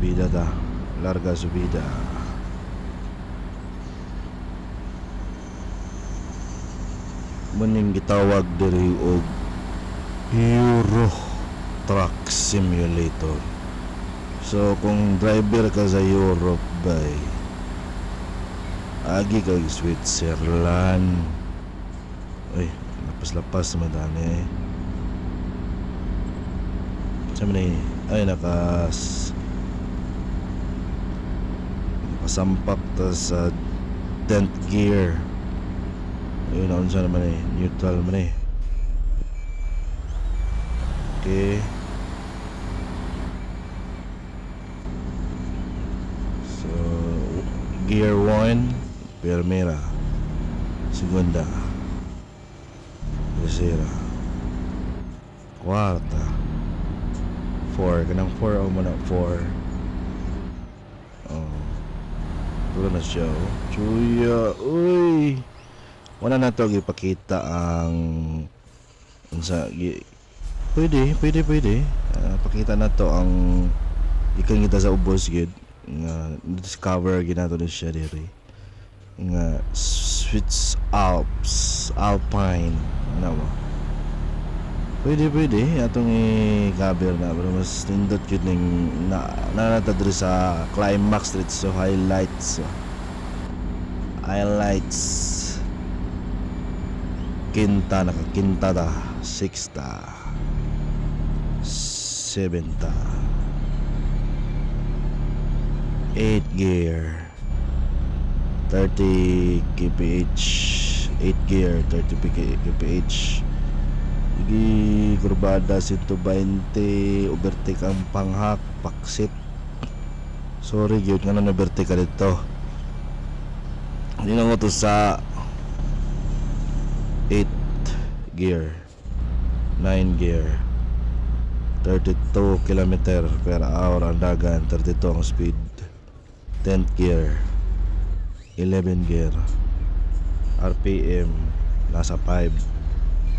Subida ta. Larga subida. Muning gitawag diri og Euro Truck Simulator. So kung driver ka sa Europe bay, agi kag Switzerland. Ay, lapas-lapas naman dani eh. Sama ni ay nakasampak ta sa 10th gear. Ayun na unsa naman eh, neutral man eh. Okay. So gear 1 primera, segunda, tercera, cuarta, 4 kanang 4 o man 4. Oh. Tulo na siya. Chuya, uy. Wala na to gipakita ang unsa pwede. Pakita na to ang ikan kita sa ubos gid nga discover ginato ni siya diri nga Swiss Alps Alpine ano mo. Pwede atong i-cover na pero mas nindot yun ning nanata diri sa climax dito so highlights Quinta, naka-quinta ta, sixta, seventa, 8 gear, 30 kph, 8 gear, 30 kph. Igi kurbada 120, overtake ang panghak, paksit. Sorry gyud nga na overtake ka dito. Hindi na to sa 8 gear, 9 gear, 32 km per hour ang dagan, 32 ang speed. 10th gear, 11 gear, RPM nasa 5,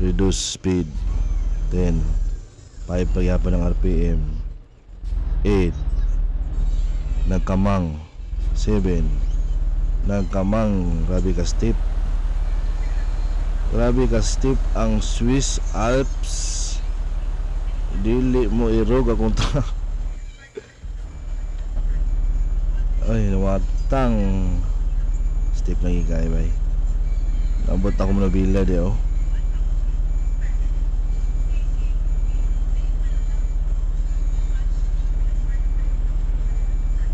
reduce speed 10, 5 pagyapon ng RPM, 8 nagkamang, 7 nagkamang, grabe ka steep ang Swiss Alps. Dili mo irog akong ay nawatang steep na higay bay. Nabot ako mo na bila di oh.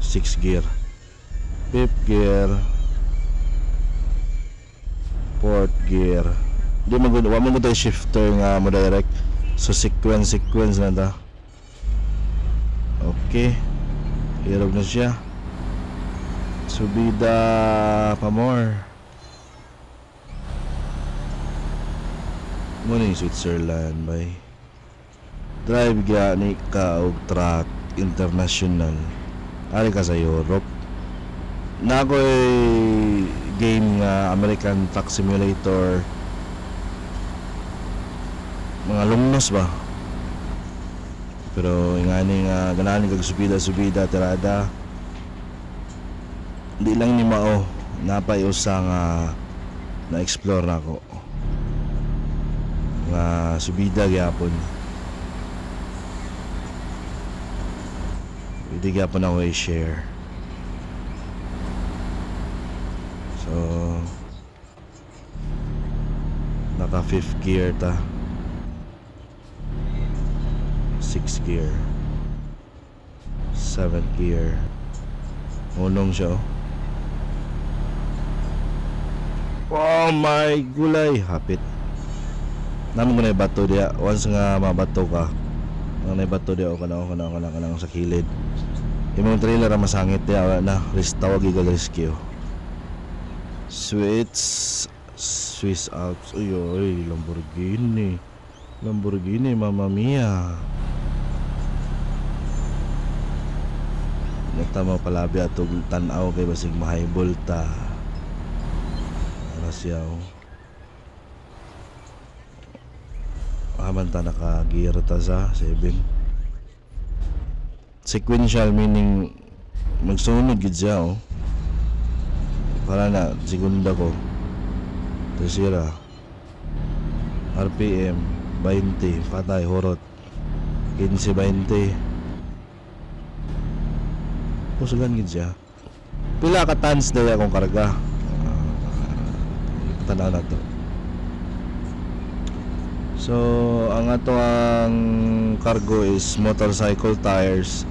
Six gear, fifth gear, fourth gear. Di mo tayo shifter nga mo direct. So sequence na ta. Okay. Hirog na siya. Subida pa more. Muna yung Switzerland bay. Drive gani ka og truck international. Ari ka sa Europe. Nakoy game nga American Truck Simulator. Mga alumnos ba? Pero ingani nga ganahan kag subida tirada. Hindi lang ni mao napay usa nga na-explore nako. Nga subida gyapon. Pwede gyapon ako i-share. So naka 5th gear ta, 6th gear, 7th gear. Unong siya oh my gulay hapit naman ko na bato dia. Once nga mabato ka ang naibato dia o kanang sa kilid imong trailer ang masangit dia wala na tawag igal rescue. Swiss Alps. Uy, Lamborghini, Mamma Mia. Nagtama palabi atog tanaw kay basig mahaybol ta. Rasyaw. Aman ta naka-gear ta sa 7. sequential meaning magsunod gid siya oh. Para na segunda ko. Tercera. RPM 20 patay horot. 15-20. Pusugan gid siya. Pila ka tons daya akong karga. Tanaw na to. So, ang ato ang cargo is motorcycle tires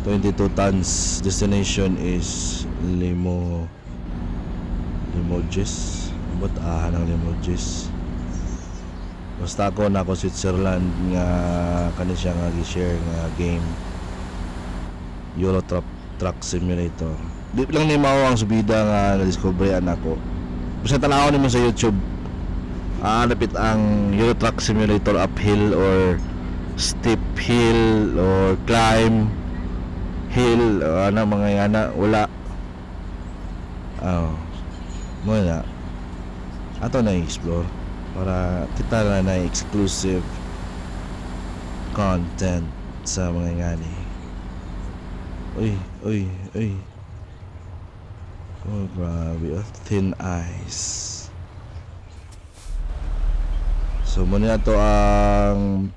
22 tons. Destination is Limoges. But ng Limoges. Basta ako na ako Switzerland nga kani siya nga gi-share nga game Euro Truck Simulator. Di lang ni mao ang subida nga na-discoveryan ako. Basta tanaw nimo sa YouTube. Napit ang Euro Truck Simulator uphill or steep hill or climb hill mga yana wala. Mo na ato na explore para kita na exclusive content sa mga ngani. Uy. Oh, grabe. Thin ice. So, muna to ang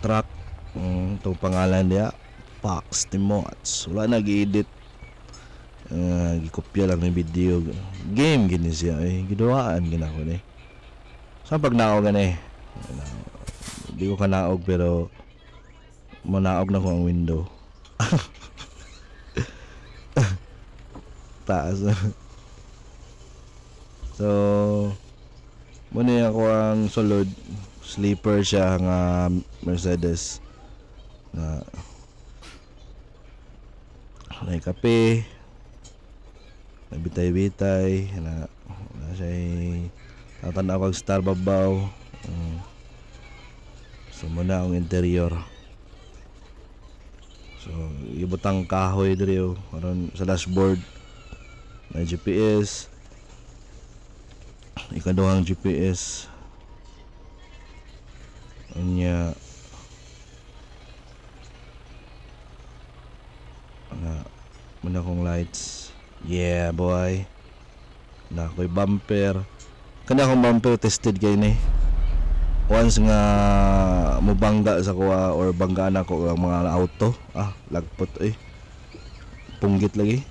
truck. Itong pangalan niya, Pax Timots. Wala nag-edit. Gikopya lang ng video. Game gini siya. Gidawaan gina ko ni. Saan pag naog gani? Hindi ko ka naog pero manaog na ko ang window. Taas. So, muna ako ang sulod. Sleeper siya nga Mercedes na may kape, may bitay-bitay na siya tatanaw kag star babaw. So muna ang interior. So ibutang kahoy diri karon sa dashboard may GPS. Ikaduhang GPS anya muna kong lights. Yeah boy. Na ko'y bumper. Kana akong bumper tested kay ni. Once nga mubangga sa kuha or banggaan ako ang mga auto. Lagpot punggit lagi.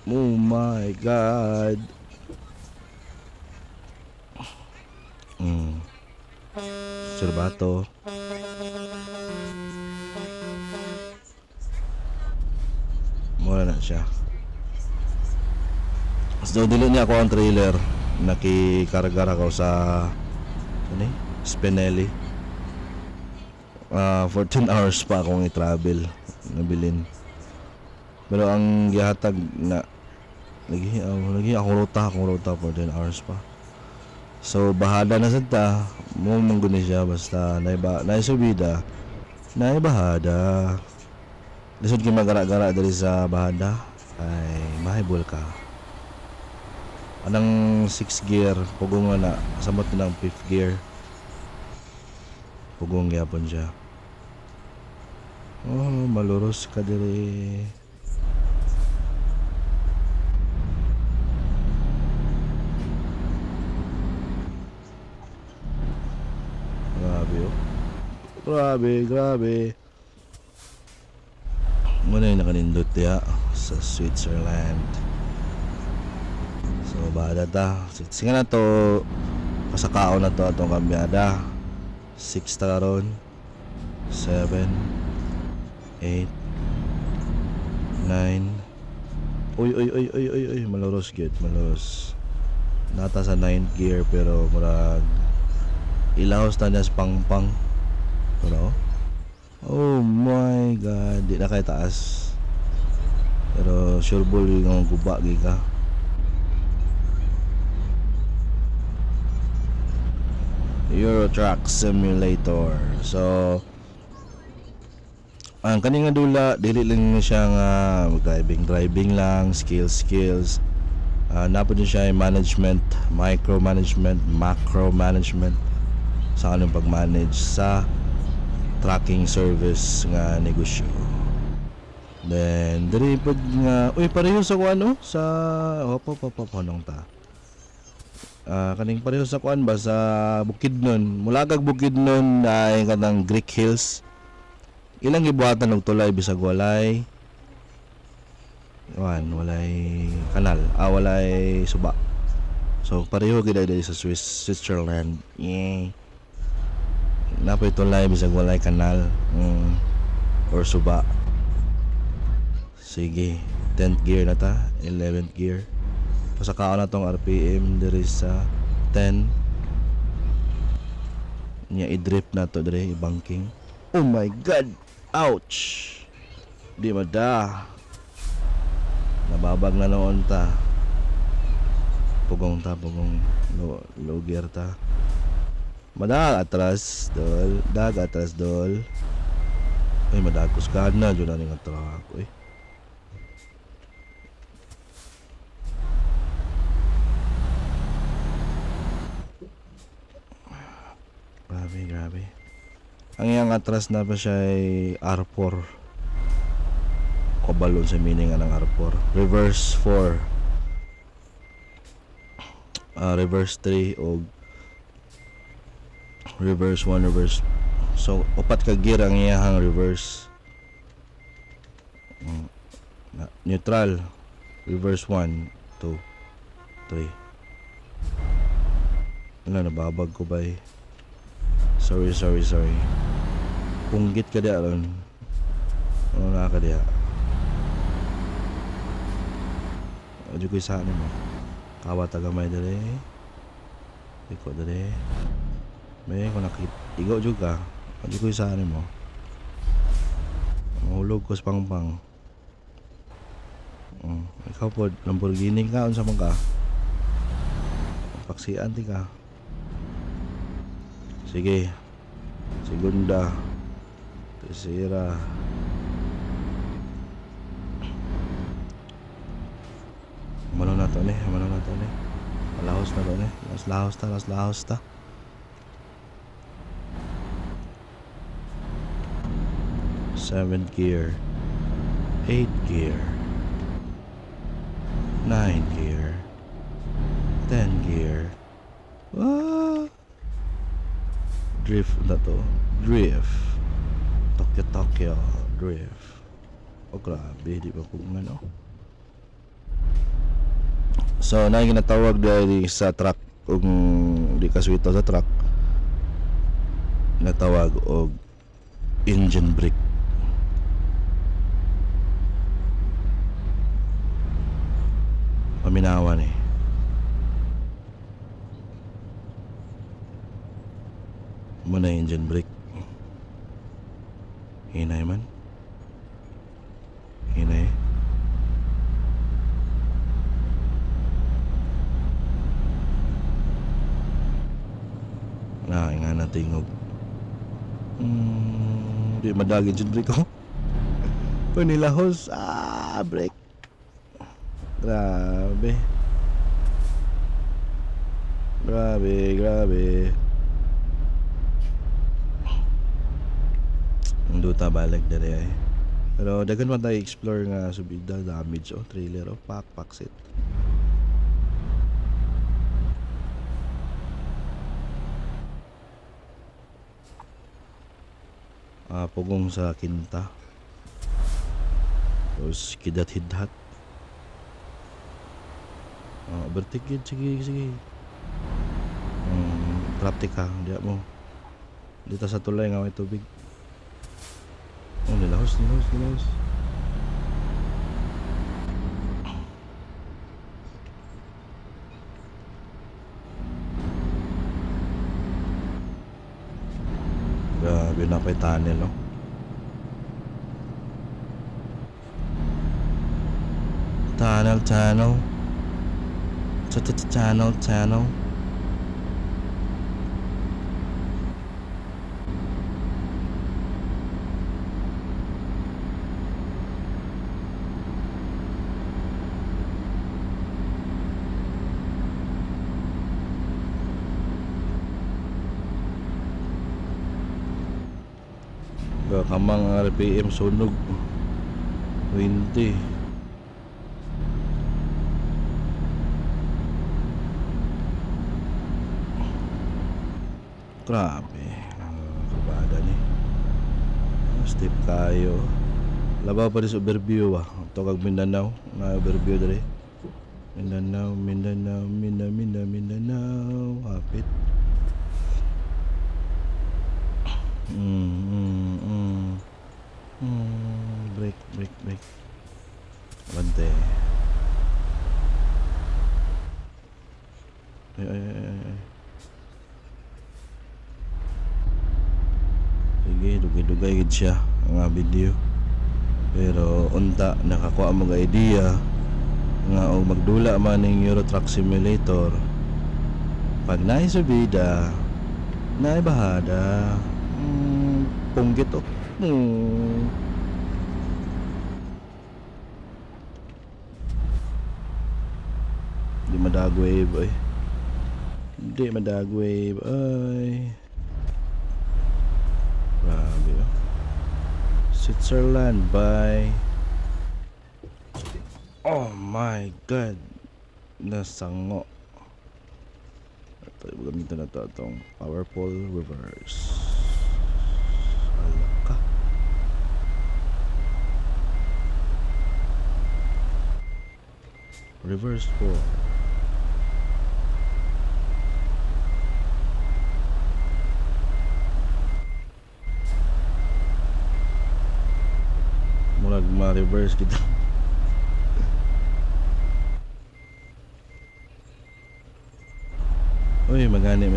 Oh my god. Serbato. Mura na siya. So dili niya ako ang trailer. Nakikargar ako sa Spinelli. 14 hours pa akong i-travel nabilin. Pero ang gihatag na lagi akong ruta 14 hours pa. So bahada na sad ta. Mo mangguni siya basta naisubida. Naibahada. Lisod kay magara-gara diri sa bahada ay mahibol ka. Anang 6 gear pugong na samot ng 5th gear. Pugong gyapon siya. Maluros ka diri. Grabe. Muna yung nakanindot ya sa Switzerland. So bada ta. Singa na to. Pasakao na to atong kambyada. 6 ta karon. 7 8 9. Uy, maluros gid, maluros. Nata sa 9th gear pero murag ilahos na niya sa pangpang. Pero oh my god, di na kay taas. Pero sure ball yung guba giga. Euro Truck Simulator. So ang kaning nga dula dili lang siya nga driving lang, skills. Napod siya yung management, micromanagement, macro management sa anong pag-manage sa tracking service nga negosyo. Then diri pud nga uy pareho sa kuan no sa opo nung ta. Kaning pareho sa kuan ba sa Bukidnon. Mula kag Bukidnon ay kanang Greek Hills. Ilang gibuhatan og tulay bisag walay walay kanal, walay suba. So pareho gid diri sa Switzerland. Yeah. Napay tulay bisag walay kanal or suba. Sige, 10th gear na ta, 11th gear. Pasakaon na tong RPM diri sa 10. Nya i-drift na to diri, i-banking. Oh my god. Ouch. Di mada. Nababag na noon ta. Pugong low gear ta. Madag atras dol. Ay madag kuskad na jud ani nga truck. Uy. Grabe. Ang iyang atras na pa siya ay R4. Kabalon sa meaning ng R4. Reverse 4. Reverse 3 o reverse 1, reverse. So, upat ka gear ang iyang reverse. Neutral. Reverse 1, 2, 3. Nababag ko ba eh. Sorry. Punggit ka diya ron. Ano na ka diya? Adyo ko isa mo. Kawa tagamay dali. Iko dali. May ko nakitigaw juga. Adyo ko isa mo. Mahulog ko sa pangpang. Ikaw po, Lamborghini ka. Unsa man ka? Paksian ti ka. Sige. Segunda. Tercera. Mano na to ni. Lahos na to ni. Lahos ta. Seventh gear. 8th gear. 9th gear. 10th gear. Drift na to. Tokyo drift. Grabe, di ba kung ano. So na ginatawag dahil sa truck kung di kaswito sa truck, natawag og engine brake. Paminawan eh. Muna engine brake. Hinay man. Nga natingog. Di madag engine brake ko. Panilahos. Brake. Grabe. Duta balik dali ay. Pero dagan man tayo explore nga subida damage trailer pack set. Pugong sa kinta. Tapos kidat-hidhat. Bertikid sige. Praktika dia mo. Dito sa tulay nga may tubig. Nilahos. Grabe na pa'y tunnel, no? Tunnel. Channel. Kakamang RPM sunog 20. Grabe, kabada ni. Step kayo. Labaw pa rin sa overview ba? Ito kag Mindanao. Na overview dali. Mindanao. Hapit. Break. Bante. Ay. Sige, dugay-dugay gid siya ang video. Pero unta nakakuha mo ga idea nga og magdula man ning Euro Truck Simulator. Pag naay subida, naay bahada. Punggit o. Di madagwave ay. Di madagwave ay. Grabe oh. Switzerland by. Oh my god. Nasango. Ito gamitin na ito itong powerful reverse. Alaka. Reverse 4. Murag ma-reverse kita. Uy, may gani.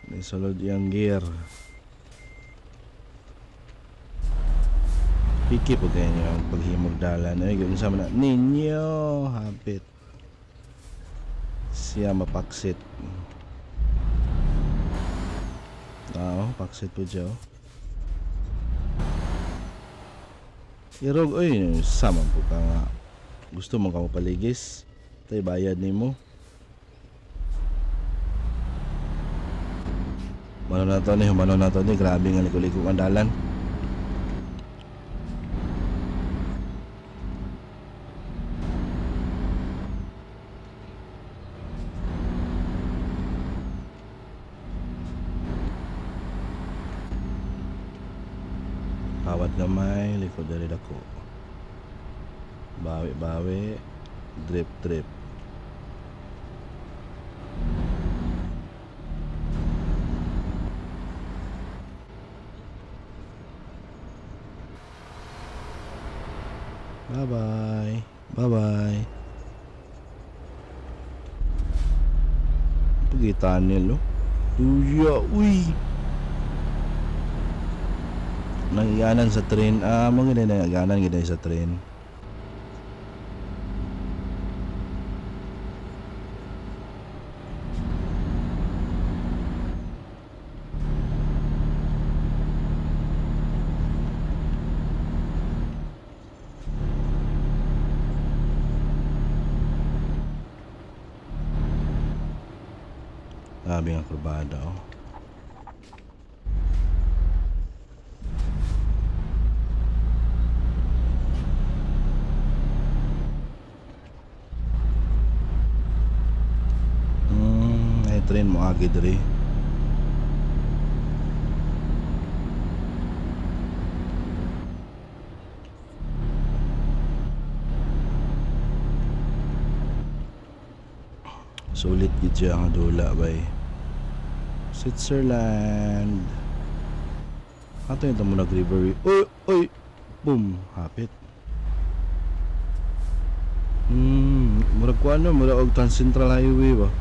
May sulod yung gear. Piki po kayo yung paghimog dalan. Ay, ganoon sa mga ninyo. Hapit. Siya mapaksit. Paksit po siya. Irog, uy, sama po ka nga. Gusto mo ka mapaligis? Tay bayad ni mo. Mano na to ni. Grabe nga liko-liko ang dalan. Kawat gamay, likod dari dako. Bawi, drip. Bye-bye. Pagitan nila, Tuya, uy. Nangiganan sa train. Mga nangiganan gina sa train. Sabi nga kurbada oh. Ay train mo agi diri. Sulit gid siya ang dula bay. Switzerland. Ato yung tamo nag-river. Oy. Boom. Hapit. Murag ko ano. Murag og Trans Central Highway ba.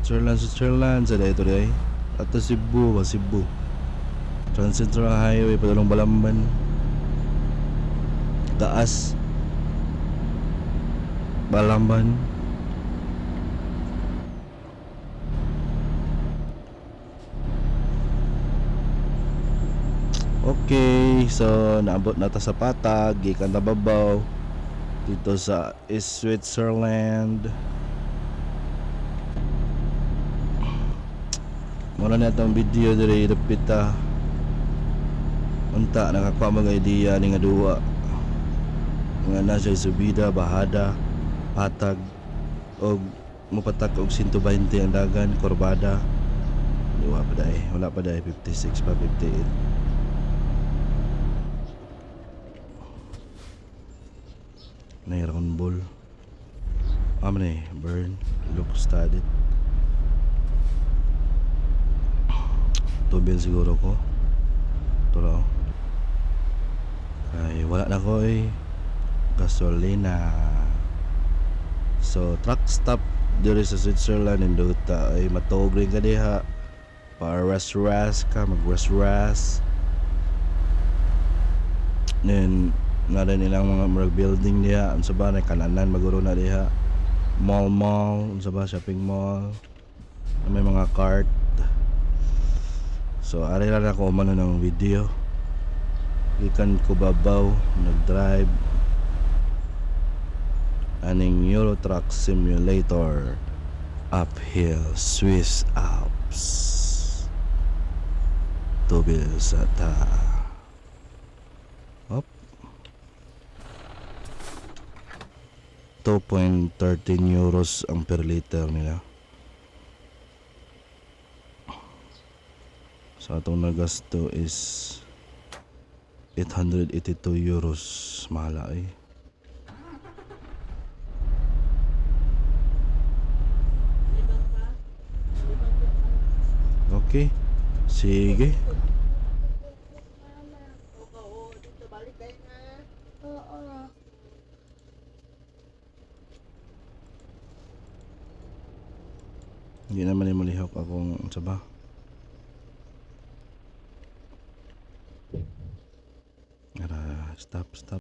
Switzerland. Sa dito rin. Ato Cebu. Trans Central Highway. Padalong Balamban. Taas. Balamban. Okay, so naabot na ta sa Patag, gikan ta babaw dito sa Switzerland. Wala na itong video diri dapit unta nakakuha mga idea ni nga duwa nga nasa subida, bahada, patag og mupatak og 120 ang dagan, kurbada. Wala pa dai 56 pa 58. Nay round ball. Amne burn look studied. Tubil siguro ko. Turo. Ay wala na ko gasolina. So truck stop diri sa Switzerland and duta ay matog rin ka diha para rest ka mag-rest. Then na rin ilang mga murag building diha unsa ba na kananan maguro na diha mall unsa ba shopping mall may mga cart. So ari lang ako umano ng video ikan ko babaw nag-drive aning Euro Truck Simulator uphill Swiss Alps tubil sa ta up 2.13 euros ang per liter nila. So atong nagasto is 882 euros. Mahala Okay. Sige. Hindi naman malihok akong saba. Stop.